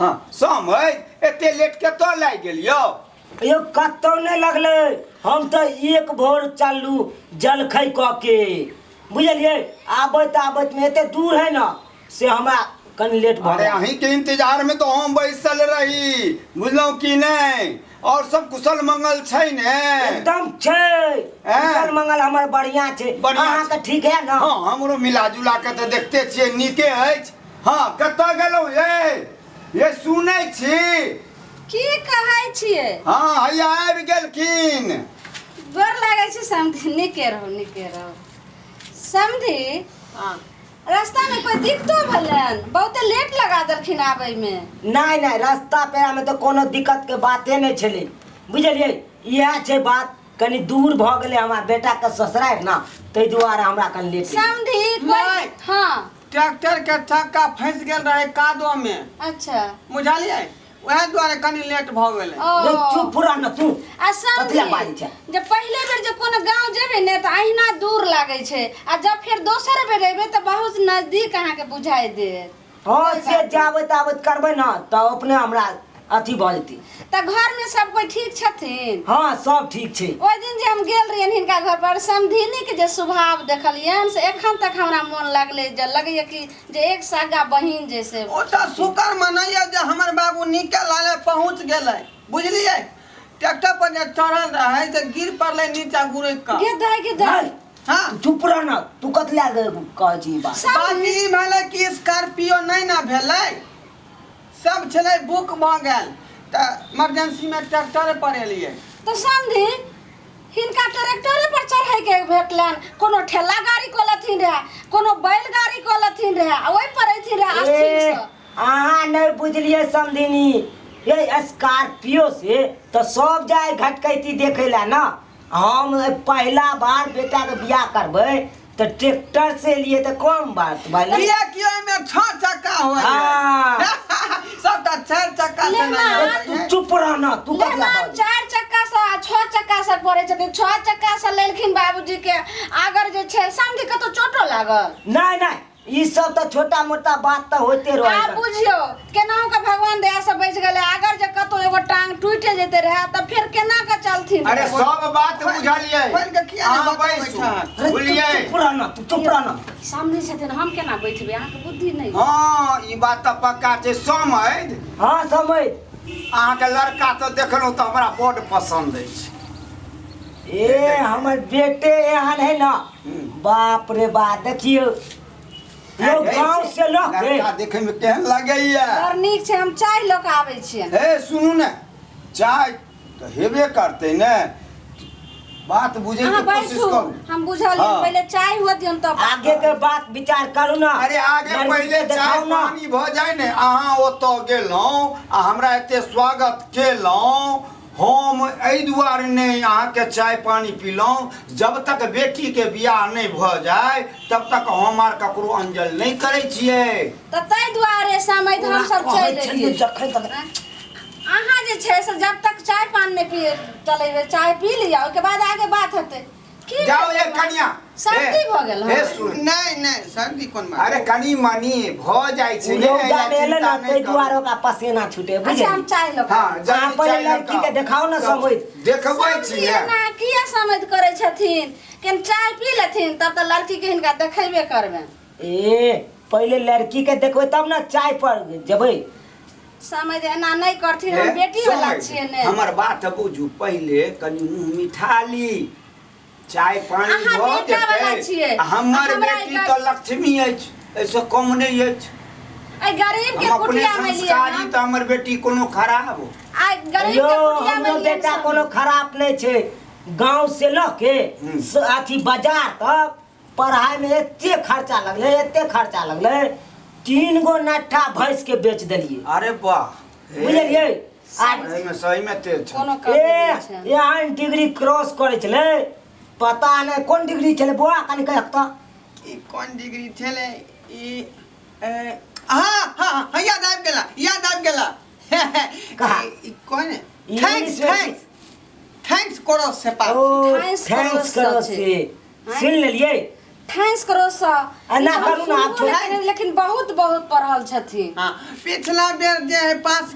हाँ समय एते लेट के तो लाग गेलियो यो कतौ नहीं लगले हम तो एक भोर चालू जलखै क के बुझलिए आबत में एते दूर है ना से हमरा कनी लेट भ अरे अहीं के इंतजार में तो हम बैसल रही बुझलौ कि नहीं और सब कुशल मंगल छै ने एकदम छै कुशल मंगल हमर बढ़िया छै अहाँ के ठीक है ना हाँ हमरो मिला जुला के तो देखते छियै नीके अछि हाँ कतऽ गेलौ ये सुनै छी की कहै छियै हाँ हैया आबि गेलखिन गोर लागै छै समधी नीके रहो समधी हाँ रास्ता में कोई दिक्कतो भेलन बहुत लेट लगा देलखिन आबै में नहीं रास्ता पेरा में तो कोनो दिक्कत के बाते नहीं छले बुझलिए यह छै बात कनी दूर भ गेले हमार बेटा के ससुराल ना तै दुआरे हमरा कनी लेट समधी कोई हाँ ट्रैक्टर के चक्का फंस गेल रहे कादो में अच्छा बुझलिए वह द्वारे कनी लेट भ गेले चुप रह न तू आ समधी बाजी छै जब पहले बेर जब कोनो गांव जेबे ने त अहिना दूर लागे छै आ जब फिर दोसर बेर एबे त बहुत नजदीक अहाँ के बुझाई दे हां से जावत आवत करबै ना त अपने हमरा अथी भ जती त घर में सब कोई ठीक छथिन हां सब ठीक छै ओइ दिन जे हम गेल रहियन हिनका घर पर समधिनी के जे स्वभाव देखलियन से एखन तक हमरा मन लागले जे लगैया कि जे एक सागा बहिन जैसे ओ त शुक्र मनैया जे हमर बाबू निकल आले पहुंच गेले बुझलिए ट्रैक्टर पर जे चढ़ल रहे से गिर पड़ले नीचा गुरैक का के दाई हां चुप रह न तू कतला कह छी बात बाकी भेले कि स्कॉर्पियो नहीं ना भेले सब छले बुक भ गेल त इमरजेंसी में ट्रैक्टर पर एलिए तो समझी हिनका ट्रैक्टर पर चढ़ै के भेटलन कोनो ठेला गाड़ी कोलथिन रहे कोनो बैल गाड़ी कोलथिन रहे ओइ पर एथिन रहे अस्थिर से अहाँ नहीं बुझलिए समधिनी ये स्कॉर्पियो से तो सब जाए घटकैती देखे ला ना हम पहला बार बेटा के बियाह करबै तो ट्रैक्टर से लिए तो कम बात भाई किया किया में 6 चक्का हो हां सब त 4 चक्का से नहीं तू चुप रह ना तू कतला बात 4 चक्का से 6 चक्का से पड़े छथिन 6 चक्का से लेलखिन बाबूजी के अगर जे छै समझी कतो चोटो लागल नहीं ई सब तो छोटा मोटा बात तो होते रहे आप बुझियो केनाहु के भगवान दया से बच गेले अगर जे कतो एगो टांग टूटे जेते रहे त फिर केना के चलथिन अरे सब बात बुझलिए खोल के किया नहीं बैठा बुझलिए चुप रह ना तू चुप रह ना सामने छथिन हम केना बैठबे अहाँ के बुद्धि नहीं हाँ ई बात तो पक्का छै समझ हां समझ अहाँ के लड़का तो देखलौ तो हमरा बड़ पसंद अछि ए हमर बेटे एहन है ना बाप रे बाप देखियो यो गांव से लोग लड़का देखे में केहन लागैया और नीक छै हम चाय लोक आबै छियै हे सुनू ने चाय तो हेबे करते ने बात बुझे की कोशिश करू हम बुझलिए पहले चाय हुआ दियन तब आगे के बात विचार करू ना अरे आगे पहले चाय पानी भ जाय ने अहाँ ओतो गेलौ आ हमरा एते स्वागत केलौ हम एहि दुआरे नहीं अहाँ के चाय पानी पीलौं जब तक बेटी के बियाह नहीं भ जाए तब तक हम आर ककरो अंजल नहीं करे छिए त तै दुआरे समय हम सब चल रहिए अहाँ जे छै से जब तक चाय पान नहीं पिए चलेबे चाय पी लिया ओके बाद आगे बात होते की जाओ ये कन्या सर्दी भ गेल हे सुन नहीं सर्दी कोन बात अरे कनी मनी भ जाय छै लोग जाने ना तै दुआरो का पसीना छूटे बुझे अच्छा हम चाय लो हां हां पहले लड़की के दिखाओ ना समझ देखबै छियै ना किया समझ करे छथिन केन चाय पी लेथिन तब त लड़की के हिनका देखैबे करबे ए पहले लड़की के देखबै तब ना चाय पर जेबै समझ एना नहीं करथिन हम बेटी वाला छियै ने हमर बात बुझू पहले कनी मुंह मिठा ली चाय पानी अहाँ भ बेटा वाला छियै जेतै हमर हमरा बेटी तो लक्ष्मी अछि ऐसे कम नहीं अछि ए गरीब के हम अपने कुटिया में लिया संस्कारी तो हमर बेटी कोनो खराब आ गरीब यो के कुटिया में हमरो लिया बेटा कोनो खराब नहीं छै गांव से ल के अथी बाजार तक पढ़ाई में एते खर्चा लगले 3 गो नट्ठा भैंस के बेच देलिए अरे वाह बुझलिए सही में तेज छै कोनो कमी नहीं छै यहाँ डिग्री क्रॉस करे छले पता नहीं कौन डिग्री छले बुआ कनी कह त ई कोन डिग्री छले ई हां याद आबि गेला कहा ई कोन इंग्लिश थैंक्स करो से पा थैंक्स करो से सुन लेलिए थैंक्स करो सा ना करू ना, आप छोड़ा। लेकिन बहुत बहुत पढ़ल छथिन। हाँ पिछला बेर जे है पास